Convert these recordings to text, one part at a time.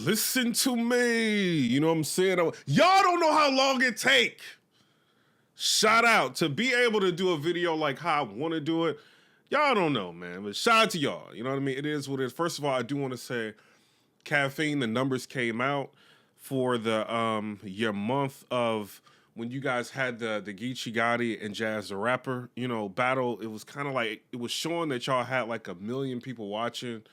Listen to me. You know what I'm saying? Y'all don't know how long it take. Shout out to be able to do a video like how I want to do it. Y'all don't know, man. But shout out to y'all. You know what I mean? It is what it is. First of all, I do want to say Caffeine, the numbers came out for the your month of when you guys had the Geechee Gotti and Jazz the Rapper, battle. It was kind of like it was showing that y'all had like 1 million people watching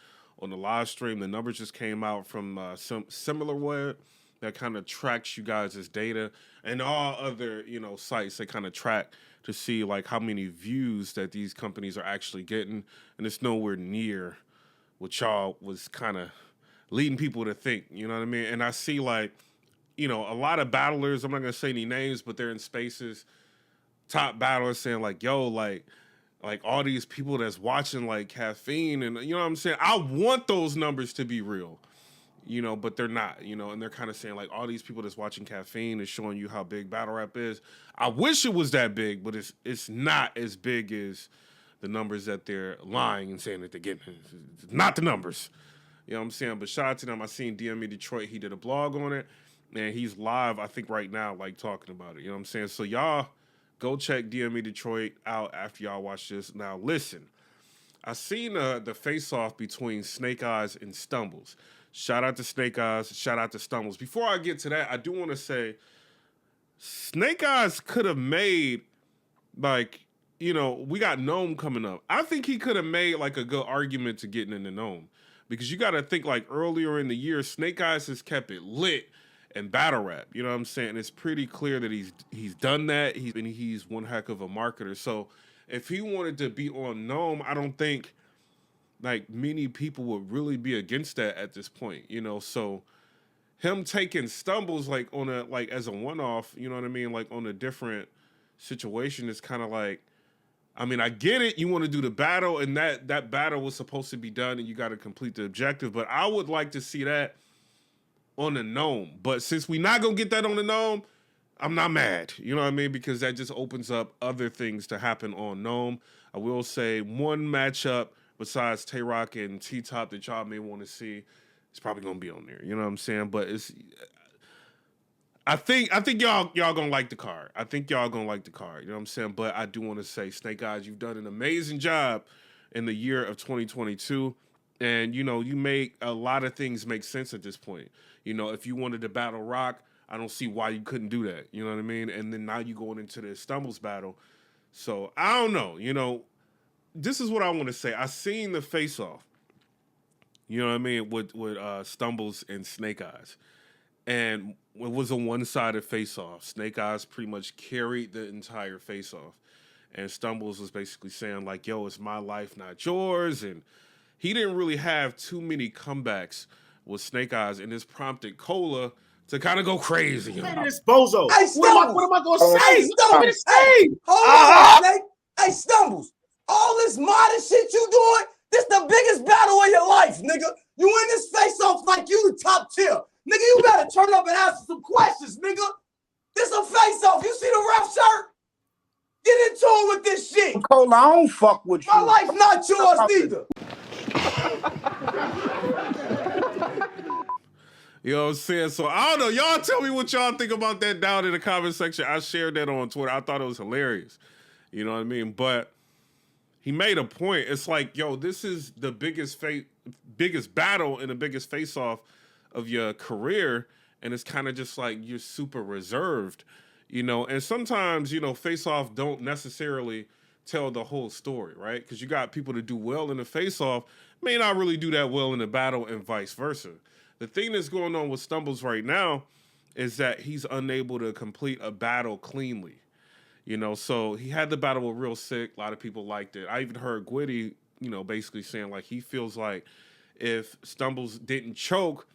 on the live stream. The numbers just came out from some similar web that kind of tracks you guys' data and all other sites that kind of track to see like how many views that these companies are actually getting, and it's nowhere near what y'all was kind of leading people to think, you know what I mean? And I see like, a lot of battlers, I'm not gonna say any names, but they're in spaces, top battlers saying like, yo, like all these people that's watching like Caffeine, and you know what I'm saying? I want those numbers to be real, but they're not, and they're kind of saying like all these people that's watching Caffeine is showing you how big battle rap is. I wish it was that big, but it's not as big as the numbers that they're lying and saying that they're getting. It's not the numbers. You know what I'm saying? But shout out to them. I seen DME Detroit. He did a blog on it. And he's live, I think, right now, like, talking about it. You know what I'm saying? So y'all go check DME Detroit out after y'all watch this. Now, listen. I seen the face-off between Snake Eyez and Stumbles. Shout out to Snake Eyez. Shout out to Stumbles. Before I get to that, I do want to say Snake Eyez could have made, like, we got Gnome coming up. I think he could have made, like, a good argument to getting into Gnome. Because you got to think, like, earlier in the year, Snake Eyez has kept it lit in battle rap. You know what I'm saying? It's pretty clear that he's done that. He's one heck of a marketer. So if he wanted to be on Gnome, I don't think, like, many people would really be against that at this point. So him taking Stumbles, like, as a one-off, you know what I mean? Like, on a different situation is kind of like, I mean, I get it. You want to do the battle, and that battle was supposed to be done, and you got to complete the objective. But I would like to see that on the Gnome. But since we not going to get that on the Gnome, I'm not mad. You know what I mean? Because that just opens up other things to happen on Gnome. I will say one matchup besides Tay-Rock and T-Top that y'all may want to see is probably going to be on there. You know what I'm saying? But I think y'all gonna like the card. I think y'all gonna like the card. You know what I'm saying? But I do want to say, Snake Eyez, you've done an amazing job in the year of 2022, and you make a lot of things make sense at this point. If you wanted to battle Rock, I don't see why you couldn't do that. You know what I mean? And then now you going into the Stumbles battle. So I don't know. This is what I want to say. I seen the face off. You know what I mean with Stumbles and Snake Eyez. And it was a one-sided face-off. Snake Eyez pretty much carried the entire face-off. And Stumbles was basically saying, like, yo, it's my life, not yours. And he didn't really have too many comebacks with Snake Eyez, and this prompted Cola to kind of go crazy. This bozo. Hey, Stumbles. What am I going to say? Stumbles. Hey, hold on, Snake. Hey, Stumbles. All this modern shit you doing, this the biggest battle of your life, nigga. You in this face-off like you the top tier. Nigga, you better turn up and answer some questions, nigga. This a face-off. You see the ref shirt? Get into it with this shit. Cole, I don't fuck with you. My life not yours neither. You know what I'm saying? So I don't know. Y'all tell me what y'all think about that down in the comment section. I shared that on Twitter. I thought it was hilarious. You know what I mean? But he made a point. It's like, yo, this is the biggest battle and the biggest face-off of your career, and it's kind of just like you're super reserved, and sometimes face-off don't necessarily tell the whole story, right? Because you got people that do well in the face-off may not really do that well in the battle, and vice versa. The thing that's going on with Stumbles right now is that he's unable to complete a battle cleanly, so he had the battle with Real Sick. A lot of people liked it. I even heard Gwitty basically saying like he feels like if Stumbles didn't choke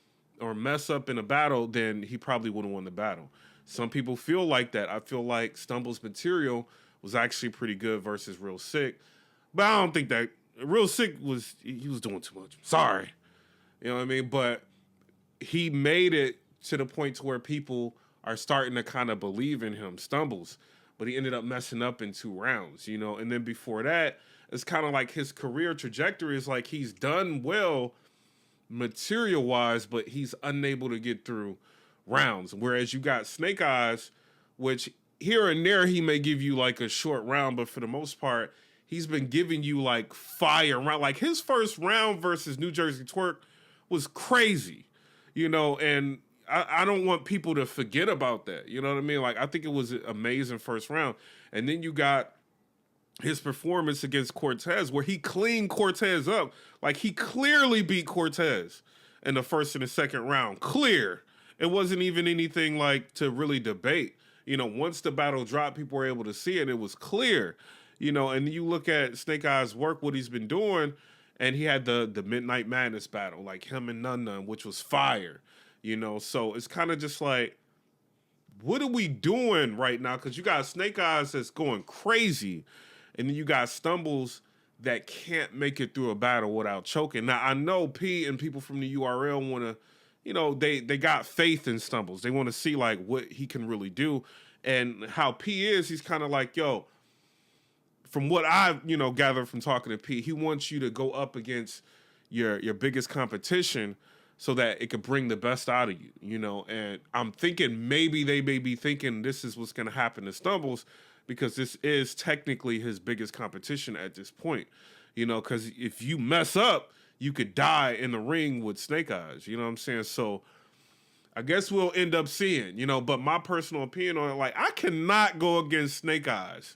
or mess up in a battle, then he probably would have won the battle. Some people feel like that. I feel like Stumbles' material was actually pretty good versus Real Sick, but I don't think that Real Sick was doing too much. Sorry, you know what I mean? But he made it to the point to where people are starting to kind of believe in him, Stumbles, but he ended up messing up in 2 rounds, and then before that, it's kind of like his career trajectory is like he's done well material-wise, but he's unable to get through rounds. Whereas you got Snake Eyes, which here and there he may give you like a short round, but for the most part, he's been giving you like fire round. Like his first round versus New Jersey Twerk was crazy, you know, and I don't want people to forget about that. You know what I mean? Like, I think it was an amazing first round. And then you got his performance against Cortez where he cleaned Cortez up. Like, he clearly beat Cortez in the first and the second round. Clear. It wasn't even anything like to really debate. You know, once the battle dropped, people were able to see it. It was clear, you know, and you look at Snake Eyes' work, what he's been doing, and he had the Midnight Madness battle, like him and Nun Nun, which was fire. You know, so it's kind of just like, what are we doing right now? Because you got Snake Eyes that's going crazy, and then you got Stumbles that can't make it through a battle without choking. Now, I know P and people from the URL want to, you know, they got faith in Stumbles. They want to see, like, what he can really do. And how P is, he's kind of like, yo, from what I've, you know, gathered from talking to P, he wants you to go up against your biggest competition so that it could bring the best out of you, you know? And I'm thinking maybe they may be thinking this is what's going to happen to Stumbles because this is technically his biggest competition at this point, you know? Because if you mess up, you could die in the ring with Snake Eyes, you know what I'm saying? So I guess we'll end up seeing, you know, but my personal opinion on it, like, I cannot go against Snake Eyes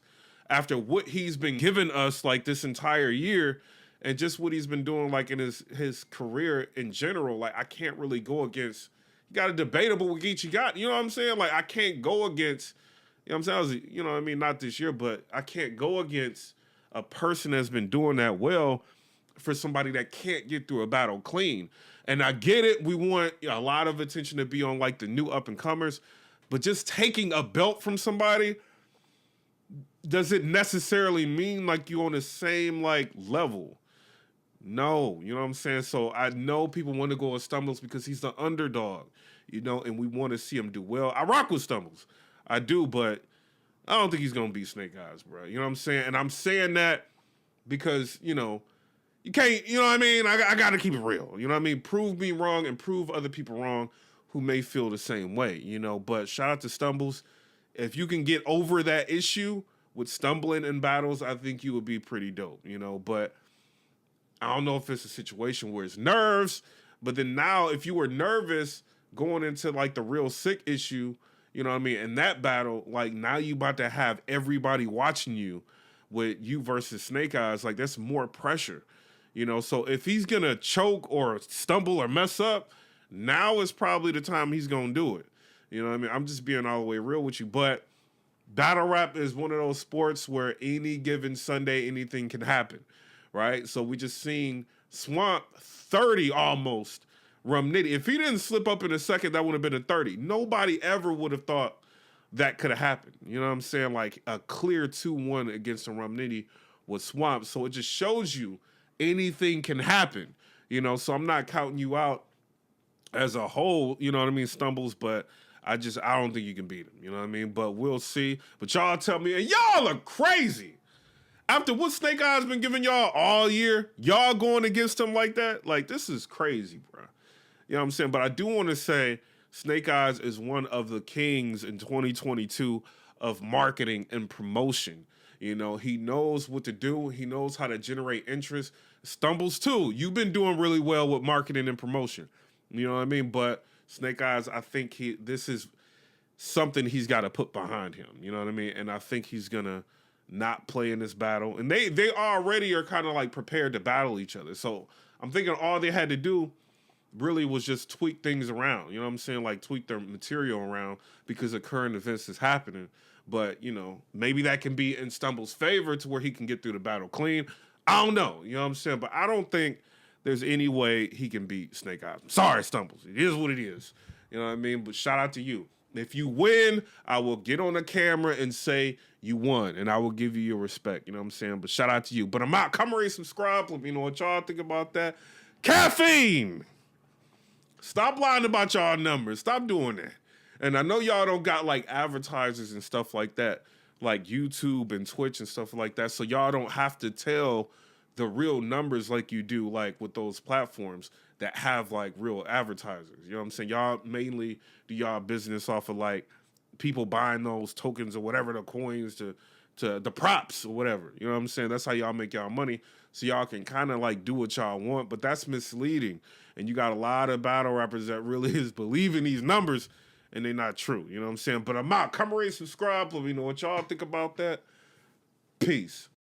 after what he's been giving us, like, this entire year. And just what he's been doing, like, in his career in general, like, I can't really go against. You got a debatable with Geechee got, you know what I'm saying? Like, I can't go against, you know what I'm saying? You know what I mean? Not this year, but I can't go against a person that's been doing that well for somebody that can't get through a battle clean. And I get it. We want a lot of attention to be on, like, the new up-and-comers. But just taking a belt from somebody, does it necessarily mean, like, you're on the same, like, level? No, you know what I'm saying? So I know people want to go with Stumbles because he's the underdog, you know, and we want to see him do well. I rock with Stumbles. I do, but I don't think he's going to beat Snake Eyes, bro. You know what I'm saying? And I'm saying that because, you know, you can't, you know what I mean? I got to keep it real. You know what I mean? Prove me wrong and prove other people wrong who may feel the same way, you know? But shout out to Stumbles. If you can get over that issue with stumbling in battles, I think you would be pretty dope, you know? But I don't know if it's a situation where it's nerves, but then now if you were nervous going into, like, the real sick issue, you know what I mean, in that battle, like, now you about to have everybody watching you with you versus Snake Eyes. Like, that's more pressure, you know? So if he's going to choke or stumble or mess up, now is probably the time he's going to do it. You know what I mean? I'm just being all the way real with you. But battle rap is one of those sports where any given Sunday, anything can happen. Right? So we just seen Swamp 30 almost Rum Nitty. If he didn't slip up in a second, that would have been a 30. Nobody ever would have thought that could have happened. You know what I'm saying? Like a clear 2-1 against a Rum Nitty with Swamp. So it just shows you anything can happen. You know, so I'm not counting you out as a whole, you know what I mean, Stumbles, but I don't think you can beat him. You know what I mean? But we'll see. But y'all tell me, and y'all are crazy. After what Snake Eyes been giving y'all all year, y'all going against him like that? Like, this is crazy, bro. You know what I'm saying? But I do want to say Snake Eyes is one of the kings in 2022 of marketing and promotion. You know, he knows what to do. He knows how to generate interest. Stumbles, too. You've been doing really well with marketing and promotion. You know what I mean? But Snake Eyes, I think this is something he's got to put behind him. You know what I mean? And I think he's going to not play in this battle. And they already are kind of like prepared to battle each other. So I'm thinking all they had to do really was just tweak things around. You know what I'm saying? Like tweak their material around because the current events is happening. But, you know, maybe that can be in Stumble's favor to where he can get through the battle clean. I don't know. You know what I'm saying? But I don't think there's any way he can beat Snake Eyes. Sorry, Stumbles. It is what it is. You know what I mean? But shout out to you. If you win, I will get on the camera and say you won, and I will give you your respect. You know what I'm saying? But shout out to you. But I'm out. Come rate, subscribe. Let me know what y'all think about that. Caffeine! Stop lying about y'all numbers. Stop doing that. And I know y'all don't got, like, advertisers and stuff like that, like YouTube and Twitch and stuff like that, so y'all don't have to tell the real numbers like you do, like with those platforms that have like real advertisers. You know what I'm saying? Y'all mainly do y'all business off of like people buying those tokens or whatever, the coins to the props or whatever. You know what I'm saying? That's how y'all make y'all money. So y'all can kind of like do what y'all want, but that's misleading. And you got a lot of battle rappers that really is believing these numbers and they're not true. You know what I'm saying? But I'm out. Come rate, subscribe. Let me know what y'all think about that. Peace.